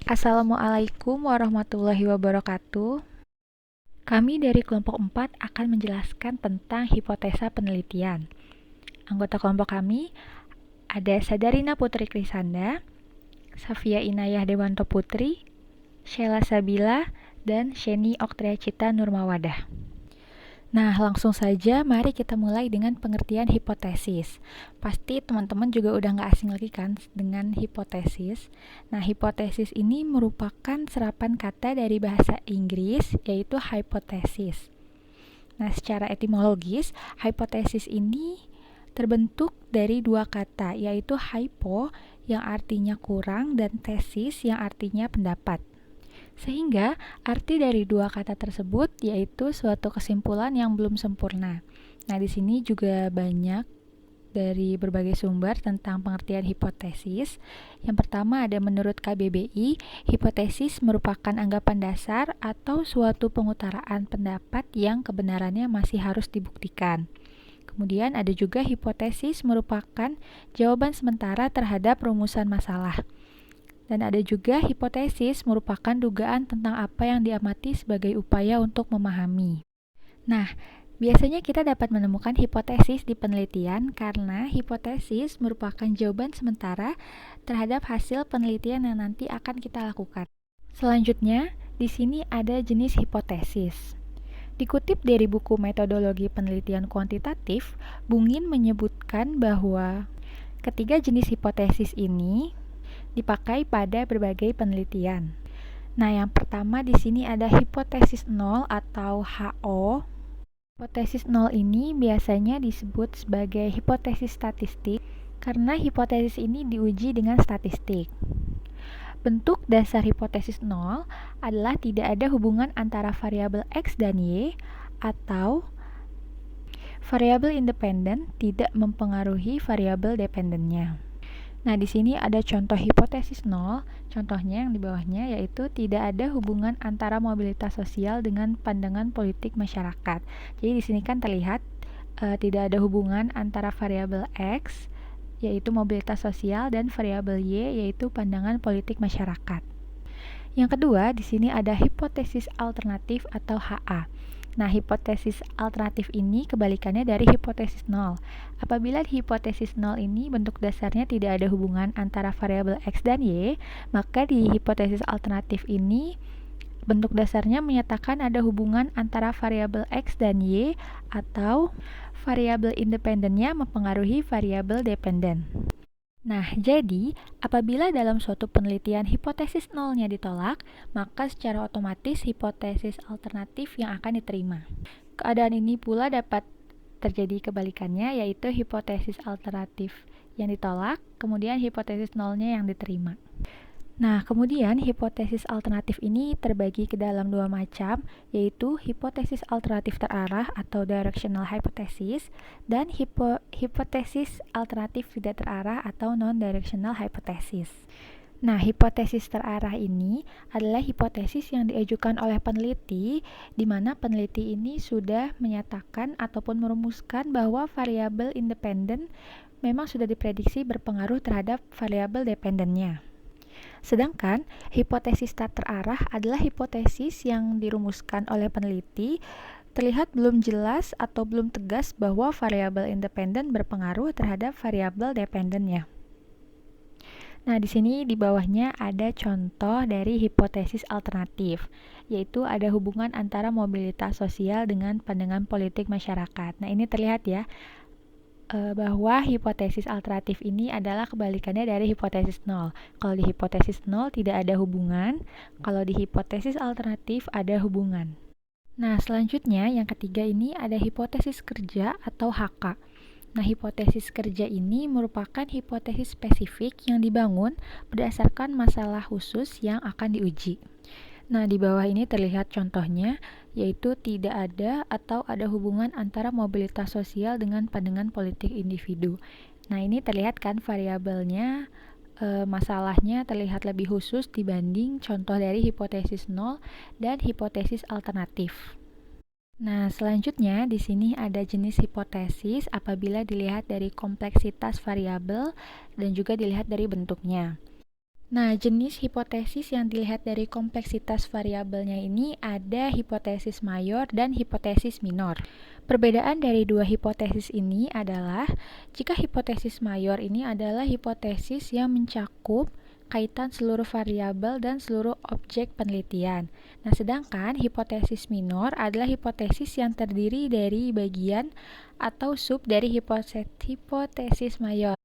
Assalamualaikum warahmatullahi wabarakatuh. Kami dari kelompok 4 akan menjelaskan tentang hipotesa penelitian. Anggota kelompok kami ada Sadarina Putri Krisanda, Safia Inayah Dewanto Putri, Sheila Sabila, dan Sheni Oktriacita Nurmawadah. Nah, langsung saja mari kita mulai dengan pengertian hipotesis. Pasti teman-teman juga udah nggak asing lagi kan dengan hipotesis. Nah, hipotesis ini merupakan serapan kata dari bahasa Inggris, yaitu hypothesis. Nah, secara etimologis, hipotesis ini terbentuk dari dua kata, yaitu hypo yang artinya kurang dan tesis yang artinya pendapat. Sehingga arti dari dua kata tersebut yaitu suatu kesimpulan yang belum sempurna. Nah, di sini juga banyak dari berbagai sumber tentang pengertian hipotesis. Yang pertama ada menurut KBBI, hipotesis merupakan anggapan dasar atau suatu pengutaraan pendapat yang kebenarannya masih harus dibuktikan. Kemudian ada juga hipotesis merupakan jawaban sementara terhadap rumusan masalah. Dan ada juga hipotesis merupakan dugaan tentang apa yang diamati sebagai upaya untuk memahami. Nah, biasanya kita dapat menemukan hipotesis di penelitian karena hipotesis merupakan jawaban sementara terhadap hasil penelitian yang nanti akan kita lakukan. Selanjutnya, di sini ada jenis hipotesis. Dikutip dari buku Metodologi Penelitian Kuantitatif, Bungin menyebutkan bahwa ketiga jenis hipotesis ini dipakai pada berbagai penelitian. Nah, yang pertama di sini ada hipotesis nol atau HO. Hipotesis nol ini biasanya disebut sebagai hipotesis statistik karena hipotesis ini diuji dengan statistik. Bentuk dasar hipotesis nol adalah tidak ada hubungan antara variabel X dan Y atau variabel independen tidak mempengaruhi variabel dependennya. Nah, di sini ada contoh hipotesis nol. Contohnya yang di bawahnya yaitu tidak ada hubungan antara mobilitas sosial dengan pandangan politik masyarakat. Jadi di sini kan terlihat tidak ada hubungan antara variabel X yaitu mobilitas sosial dan variabel Y yaitu pandangan politik masyarakat. Yang kedua, di sini ada hipotesis alternatif atau HA. Nah, hipotesis alternatif ini kebalikannya dari hipotesis nol. Apabila hipotesis nol ini bentuk dasarnya tidak ada hubungan antara variabel X dan Y, maka di hipotesis alternatif ini bentuk dasarnya menyatakan ada hubungan antara variabel X dan Y atau variabel independennya mempengaruhi variabel dependen. Nah, jadi apabila dalam suatu penelitian hipotesis nolnya ditolak, maka secara otomatis hipotesis alternatif yang akan diterima. Keadaan ini pula dapat terjadi kebalikannya, yaitu hipotesis alternatif yang ditolak, kemudian hipotesis nolnya yang diterima. Nah, kemudian hipotesis alternatif ini terbagi ke dalam dua macam, yaitu hipotesis alternatif terarah atau directional hypothesis dan hipotesis alternatif tidak terarah atau non-directional hypothesis. Nah, hipotesis terarah ini adalah hipotesis yang diajukan oleh peneliti, di mana peneliti ini sudah menyatakan ataupun merumuskan bahwa variabel independen memang sudah diprediksi berpengaruh terhadap variabel dependennya. Sedangkan hipotesis tak terarah adalah hipotesis yang dirumuskan oleh peneliti, terlihat belum jelas atau belum tegas bahwa variabel independen berpengaruh terhadap variabel dependennya. Nah, di sini di bawahnya ada contoh dari hipotesis alternatif, yaitu ada hubungan antara mobilitas sosial dengan pandangan politik masyarakat. Nah, ini terlihat ya, bahwa hipotesis alternatif ini adalah kebalikannya dari hipotesis nol. Kalau di hipotesis nol tidak ada hubungan, kalau di hipotesis alternatif ada hubungan. Nah, selanjutnya yang ketiga ini ada hipotesis kerja atau HK. Nah, hipotesis kerja ini merupakan hipotesis spesifik yang dibangun berdasarkan masalah khusus yang akan diuji. Nah, di bawah ini terlihat contohnya, yaitu tidak ada atau ada hubungan antara mobilitas sosial dengan pandangan politik individu. Nah, ini terlihat kan variabelnya, masalahnya terlihat lebih khusus dibanding contoh dari hipotesis nol dan hipotesis alternatif. Nah, selanjutnya di sini ada jenis hipotesis apabila dilihat dari kompleksitas variabel dan juga dilihat dari bentuknya. Nah, jenis hipotesis yang dilihat dari kompleksitas variabelnya ini ada hipotesis mayor dan hipotesis minor. Perbedaan dari dua hipotesis ini adalah jika hipotesis mayor ini adalah hipotesis yang mencakup kaitan seluruh variabel dan seluruh objek penelitian. Nah, sedangkan hipotesis minor adalah hipotesis yang terdiri dari bagian atau sub dari hipotesis mayor.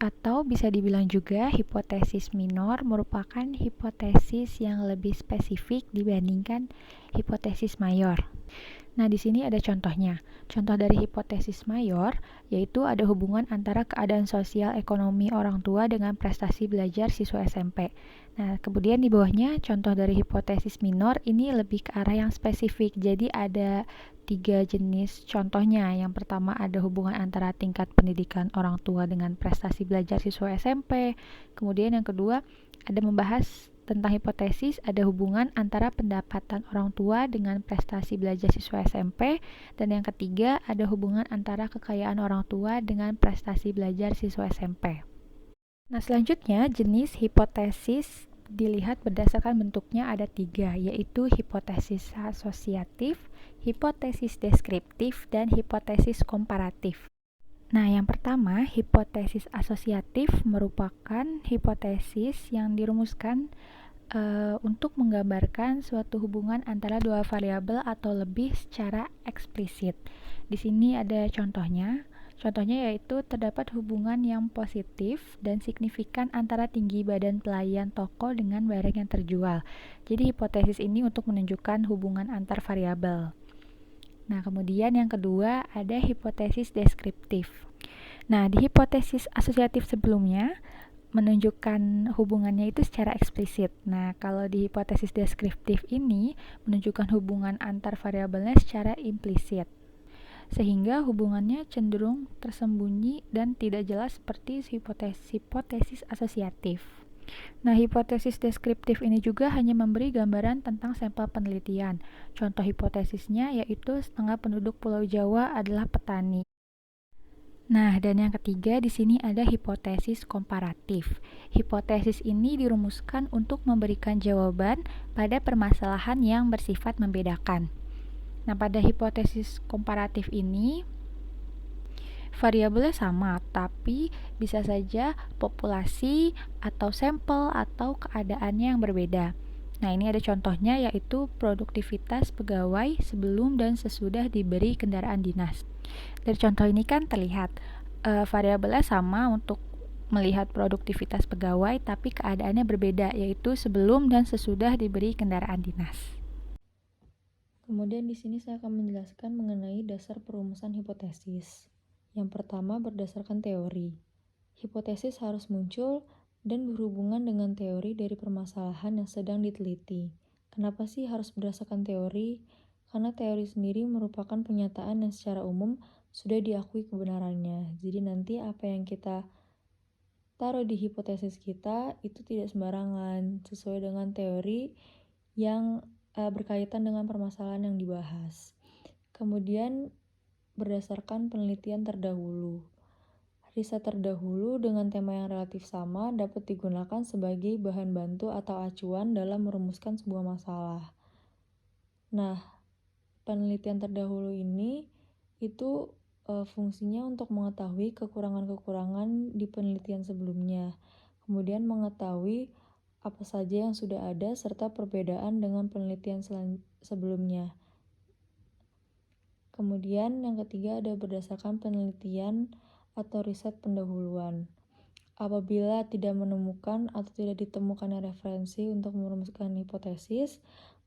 Atau bisa dibilang juga hipotesis minor merupakan hipotesis yang lebih spesifik dibandingkan hipotesis mayor. Nah, di sini ada contohnya. Contoh dari hipotesis mayor yaitu ada hubungan antara keadaan sosial ekonomi orang tua dengan prestasi belajar siswa SMP. Nah, kemudian di bawahnya contoh dari hipotesis minor ini lebih ke arah yang spesifik. Jadi ada 3 jenis contohnya. Yang pertama ada hubungan antara tingkat pendidikan orang tua dengan prestasi belajar siswa SMP. Kemudian yang kedua ada membahas tentang hipotesis ada hubungan antara pendapatan orang tua dengan prestasi belajar siswa SMP, dan yang ketiga ada hubungan antara kekayaan orang tua dengan prestasi belajar siswa SMP. Nah, selanjutnya jenis hipotesis dilihat berdasarkan bentuknya ada 3, yaitu hipotesis asosiatif, hipotesis deskriptif, dan hipotesis komparatif. Nah, yang pertama, hipotesis asosiatif merupakan hipotesis yang dirumuskan untuk menggambarkan suatu hubungan antara dua variabel atau lebih secara eksplisit. Di sini ada contohnya. Contohnya yaitu terdapat hubungan yang positif dan signifikan antara tinggi badan pelayan toko dengan barang yang terjual. Jadi hipotesis ini untuk menunjukkan hubungan antar variabel. Nah, kemudian yang kedua ada hipotesis deskriptif. Nah, di hipotesis asosiatif sebelumnya menunjukkan hubungannya itu secara eksplisit. Nah, kalau di hipotesis deskriptif ini menunjukkan hubungan antar variabelnya secara implisit. Sehingga hubungannya cenderung tersembunyi dan tidak jelas seperti hipotesis asosiatif. Nah, hipotesis deskriptif ini juga hanya memberi gambaran tentang sampel penelitian. Contoh hipotesisnya yaitu setengah penduduk Pulau Jawa adalah petani. Nah, dan yang ketiga di sini ada hipotesis komparatif. Hipotesis ini dirumuskan untuk memberikan jawaban pada permasalahan yang bersifat membedakan. Nah, pada hipotesis komparatif ini variabelnya sama, tapi bisa saja populasi atau sampel atau keadaannya yang berbeda. Nah, ini ada contohnya yaitu produktivitas pegawai sebelum dan sesudah diberi kendaraan dinas. Dari contoh ini kan terlihat variabelnya sama untuk melihat produktivitas pegawai, tapi keadaannya berbeda, yaitu sebelum dan sesudah diberi kendaraan dinas. Kemudian di sini saya akan menjelaskan mengenai dasar perumusan hipotesis. Yang pertama berdasarkan teori. Hipotesis harus muncul dan berhubungan dengan teori dari permasalahan yang sedang diteliti. Kenapa sih harus berdasarkan teori? Karena teori sendiri merupakan pernyataan yang secara umum sudah diakui kebenarannya. Jadi nanti apa yang kita taruh di hipotesis kita itu tidak sembarangan, sesuai dengan teori yang berkaitan dengan permasalahan yang dibahas. Kemudian berdasarkan penelitian terdahulu. Riset terdahulu dengan tema yang relatif sama dapat digunakan sebagai bahan bantu atau acuan dalam merumuskan sebuah masalah. Nah, penelitian terdahulu ini itu fungsinya untuk mengetahui kekurangan-kekurangan di penelitian sebelumnya. Kemudian mengetahui apa saja yang sudah ada serta perbedaan dengan penelitian sebelumnya. Kemudian yang ketiga ada berdasarkan penelitian atau riset pendahuluan. Apabila tidak menemukan atau tidak ditemukan referensi untuk merumuskan hipotesis,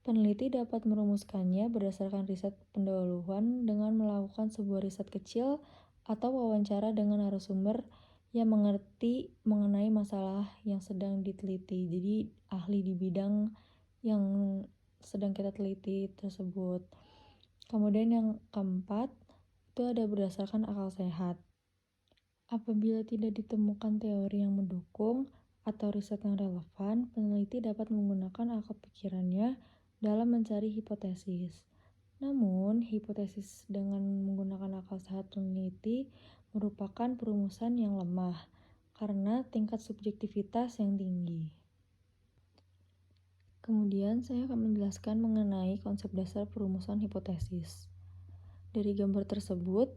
peneliti dapat merumuskannya berdasarkan riset pendahuluan dengan melakukan sebuah riset kecil atau wawancara dengan narasumber yang mengerti mengenai masalah yang sedang diteliti. Jadi ahli di bidang yang sedang kita teliti tersebut. Kemudian yang keempat, itu ada berdasarkan akal sehat. Apabila tidak ditemukan teori yang mendukung atau riset yang relevan, peneliti dapat menggunakan akal pikirannya dalam mencari hipotesis. Namun, hipotesis dengan menggunakan akal sehat peneliti merupakan perumusan yang lemah karena tingkat subjektivitas yang tinggi. Kemudian saya akan menjelaskan mengenai konsep dasar perumusan hipotesis. Dari gambar tersebut,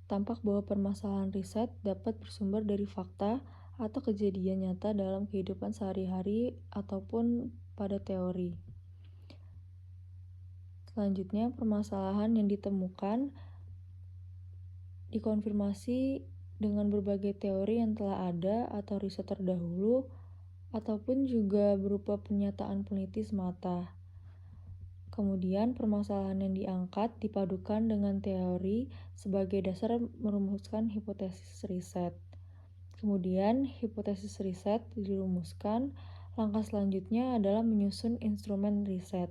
tampak bahwa permasalahan riset dapat bersumber dari fakta atau kejadian nyata dalam kehidupan sehari-hari ataupun pada teori. Selanjutnya, permasalahan yang ditemukan dikonfirmasi dengan berbagai teori yang telah ada atau riset terdahulu, ataupun juga berupa pernyataan peneliti semata. Kemudian, permasalahan yang diangkat dipadukan dengan teori sebagai dasar merumuskan hipotesis riset. Kemudian, hipotesis riset dirumuskan. Langkah selanjutnya adalah menyusun instrumen riset.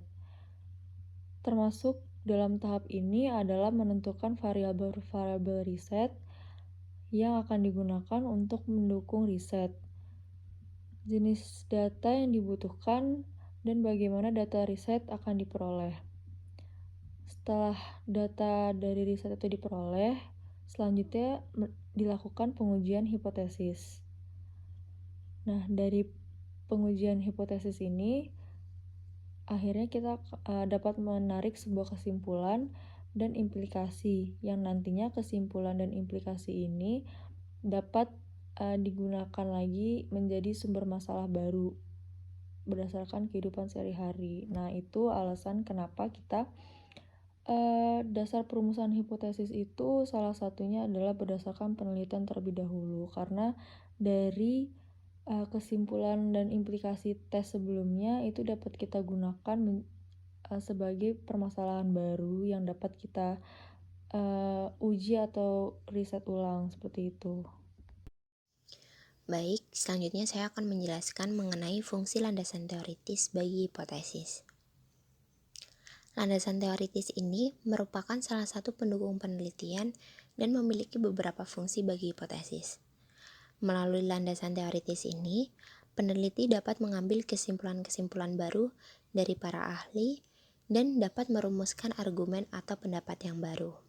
Termasuk dalam tahap ini adalah menentukan variabel-variabel riset yang akan digunakan untuk mendukung riset, jenis data yang dibutuhkan, dan bagaimana data riset akan diperoleh. Setelah data dari riset itu diperoleh, selanjutnya dilakukan pengujian hipotesis. Nah, dari pengujian hipotesis ini, akhirnya kita dapat menarik sebuah kesimpulan dan implikasi, yang nantinya kesimpulan dan implikasi ini dapat digunakan lagi menjadi sumber masalah baru berdasarkan kehidupan sehari-hari. Nah, itu alasan kenapa kita dasar perumusan hipotesis itu salah satunya adalah berdasarkan penelitian terlebih dahulu, karena dari kesimpulan dan implikasi tes sebelumnya itu dapat kita gunakan sebagai permasalahan baru yang dapat kita uji atau riset ulang, seperti itu. Baik, selanjutnya saya akan menjelaskan mengenai fungsi landasan teoritis bagi hipotesis. Landasan teoritis ini merupakan salah satu pendukung penelitian dan memiliki beberapa fungsi bagi hipotesis. Melalui landasan teoritis ini, peneliti dapat mengambil kesimpulan-kesimpulan baru dari para ahli dan dapat merumuskan argumen atau pendapat yang baru.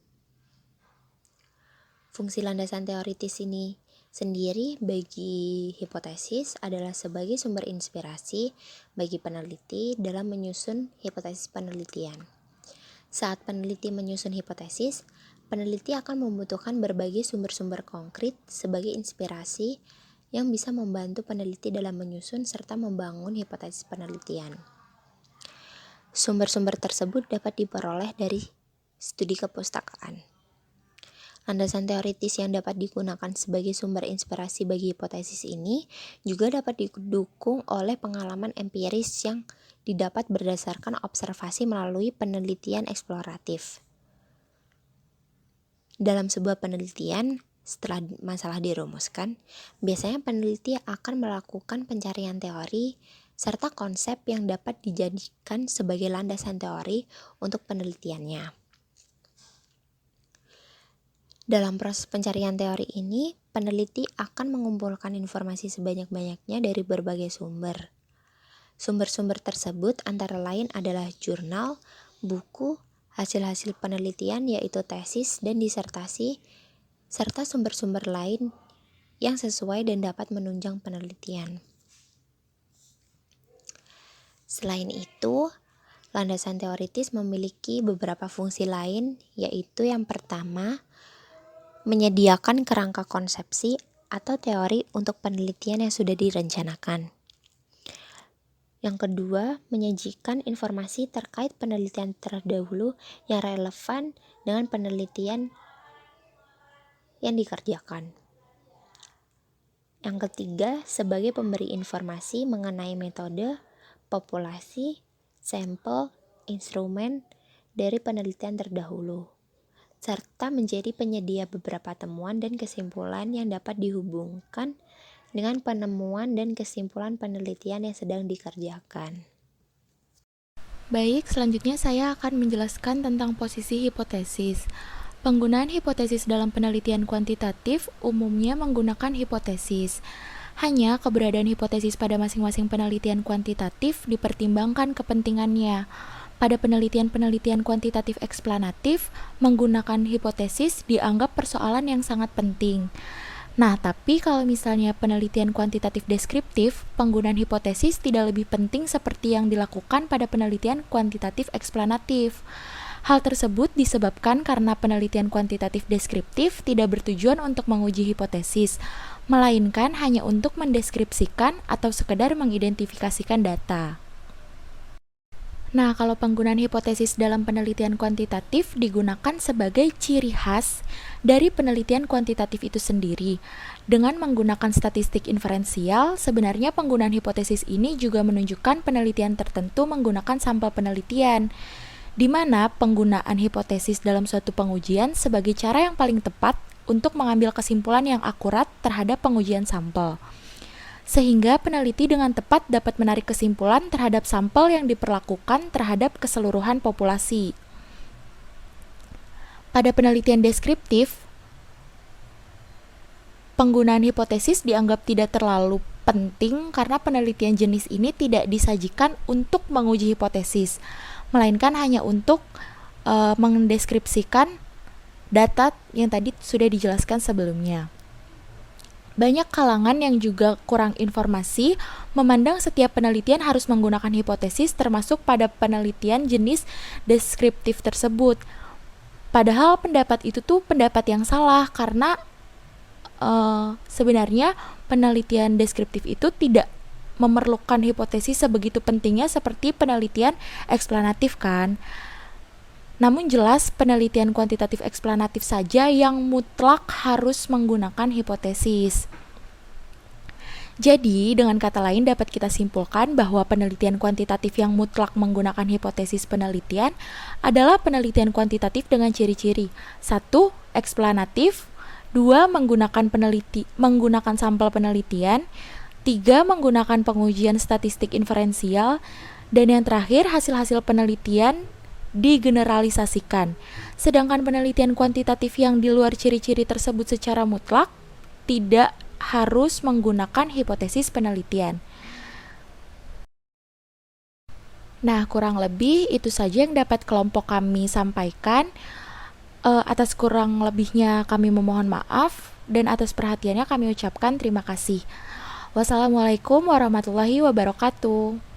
Fungsi landasan teoritis ini sendiri bagi hipotesis adalah sebagai sumber inspirasi bagi peneliti dalam menyusun hipotesis penelitian. Saat peneliti menyusun hipotesis, peneliti akan membutuhkan berbagai sumber-sumber konkret sebagai inspirasi yang bisa membantu peneliti dalam menyusun serta membangun hipotesis penelitian. Sumber-sumber tersebut dapat diperoleh dari studi kepustakaan. Landasan teoritis yang dapat digunakan sebagai sumber inspirasi bagi hipotesis ini juga dapat didukung oleh pengalaman empiris yang didapat berdasarkan observasi melalui penelitian eksploratif. Dalam sebuah penelitian, setelah masalah dirumuskan, biasanya peneliti akan melakukan pencarian teori serta konsep yang dapat dijadikan sebagai landasan teori untuk penelitiannya. Dalam proses pencarian teori ini, peneliti akan mengumpulkan informasi sebanyak-banyaknya dari berbagai sumber. Sumber-sumber tersebut antara lain adalah jurnal, buku, hasil-hasil penelitian yaitu tesis dan disertasi, serta sumber-sumber lain yang sesuai dan dapat menunjang penelitian. Selain itu, landasan teoritis memiliki beberapa fungsi lain, yaitu yang pertama, menyediakan kerangka konsepsi atau teori untuk penelitian yang sudah direncanakan. Yang kedua, menyajikan informasi terkait penelitian terdahulu yang relevan dengan penelitian yang dikerjakan. Yang ketiga, sebagai pemberi informasi mengenai metode, populasi, sampel, instrumen dari penelitian terdahulu, serta menjadi penyedia beberapa temuan dan kesimpulan yang dapat dihubungkan dengan penemuan dan kesimpulan penelitian yang sedang dikerjakan. Baik, selanjutnya saya akan menjelaskan tentang posisi hipotesis. Penggunaan hipotesis dalam penelitian kuantitatif umumnya menggunakan hipotesis. Hanya keberadaan hipotesis pada masing-masing penelitian kuantitatif dipertimbangkan kepentingannya. Pada penelitian-penelitian kuantitatif eksplanatif, menggunakan hipotesis dianggap persoalan yang sangat penting. Nah, tapi kalau misalnya penelitian kuantitatif deskriptif, penggunaan hipotesis tidak lebih penting seperti yang dilakukan pada penelitian kuantitatif eksplanatif. Hal tersebut disebabkan karena penelitian kuantitatif deskriptif tidak bertujuan untuk menguji hipotesis, melainkan hanya untuk mendeskripsikan atau sekedar mengidentifikasikan data. Nah, kalau penggunaan hipotesis dalam penelitian kuantitatif digunakan sebagai ciri khas dari penelitian kuantitatif itu sendiri. Dengan menggunakan statistik inferensial, sebenarnya penggunaan hipotesis ini juga menunjukkan penelitian tertentu menggunakan sampel penelitian, di mana penggunaan hipotesis dalam suatu pengujian sebagai cara yang paling tepat untuk mengambil kesimpulan yang akurat terhadap pengujian sampel. Sehingga peneliti dengan tepat dapat menarik kesimpulan terhadap sampel yang diperlakukan terhadap keseluruhan populasi. Pada penelitian deskriptif, penggunaan hipotesis dianggap tidak terlalu penting karena penelitian jenis ini tidak disajikan untuk menguji hipotesis, melainkan hanya untuk mendeskripsikan data yang tadi sudah dijelaskan sebelumnya. Banyak kalangan yang juga kurang informasi memandang setiap penelitian harus menggunakan hipotesis termasuk pada penelitian jenis deskriptif tersebut. Padahal pendapat itu tuh pendapat yang salah karena sebenarnya penelitian deskriptif itu tidak memerlukan hipotesis sebegitu pentingnya seperti penelitian eksplanatif kan. Namun jelas penelitian kuantitatif eksplanatif saja yang mutlak harus menggunakan hipotesis. Jadi, dengan kata lain dapat kita simpulkan bahwa penelitian kuantitatif yang mutlak menggunakan hipotesis penelitian adalah penelitian kuantitatif dengan ciri-ciri 1. Eksplanatif, 2. Menggunakan sampel penelitian, 3. Menggunakan pengujian statistik inferensial, dan yang terakhir hasil-hasil penelitian digeneralisasikan. Sedangkan penelitian kuantitatif yang di luar ciri-ciri tersebut secara mutlak tidak harus menggunakan hipotesis penelitian. Nah, kurang lebih itu saja yang dapat kelompok kami sampaikan. Atas kurang lebihnya kami memohon maaf dan atas perhatiannya kami ucapkan terima kasih. Wassalamualaikum warahmatullahi wabarakatuh.